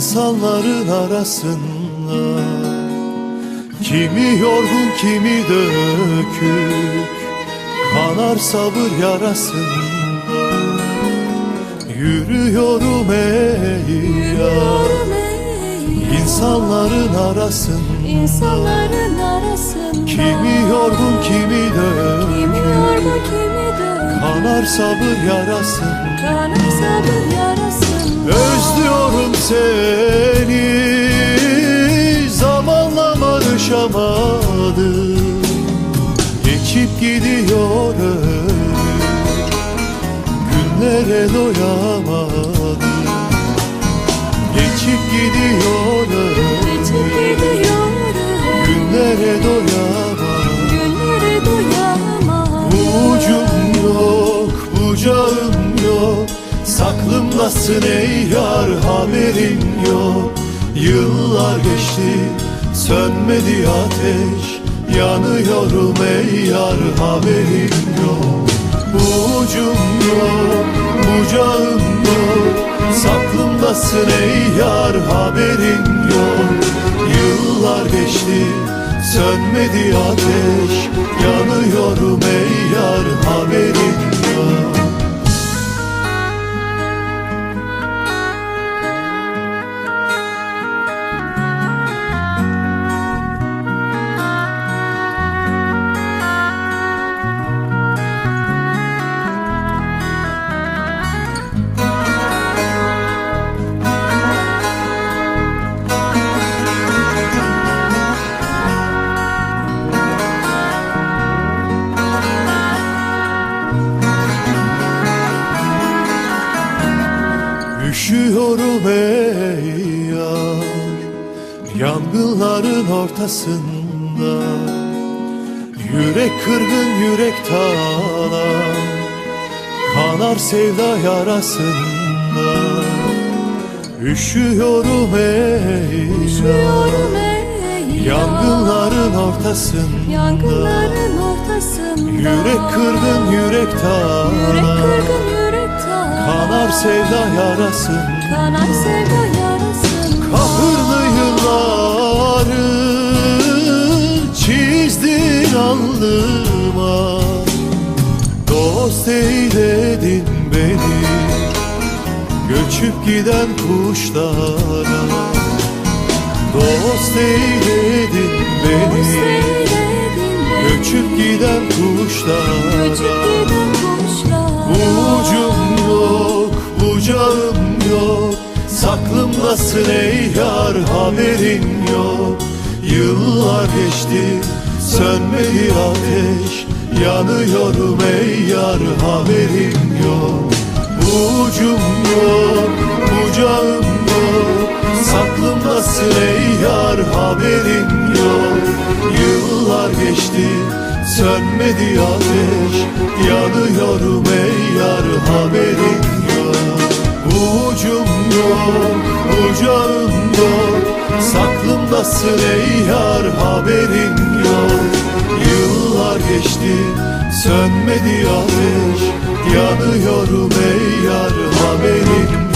İnsanların arasında kimi yorgun kimi dökük, kanar sabır yarasında. Yürüyorum ey yar, İnsanların arasında kimi yorgun kimi dökük, kanar sabır yarasında. Özlüyorum seni, zamanla barışamadım. Geçip gidiyor ömür, günlere doyamadım. Geçip gidiyor ömür, günlere doyamadım. Ucum yok, bucağım yok, saklımdasın ey yar, haberin yok. Yıllar geçti, sönmedi ateş, yanıyorum ey yar, haberin yok. Ucum yok, bucağım yok, saklımdasın ey yar, haberin yok. Yıllar geçti, sönmedi ateş, yanıyorum ey yar, haberin yok. Üşüyorum ey yar, yangınların ortasında. Yürek kırgın yürek talan, kanar sevda yarasında. Üşüyorum ey yar, yangınların ortasında. Yürek kırgın yürek talan, kanar sevda yarasın. Kahırlı yılları çizdin alnıma, dost eyledin beni göçüp giden kuşlara. Dost eyledin beni göçüp giden kuşlara. Ucum yok, bucağım yok, saklımdasın ey yar, haberin yok. Yıllar geçti, sönmedi ateş, yanıyorum ey yar, haberin yok. Ucum yok, bucağım yok, saklımdasın ey yar, haberin yok. Yıllar geçti, sönmedi ateş, yanıyorum ey yar, haberin yok. Ucum yok, bucağım yok, saklımdasın ey yar, haberin yok. Yıllar geçti, sönmedi ateş, yanıyorum ey yar, haberin yok.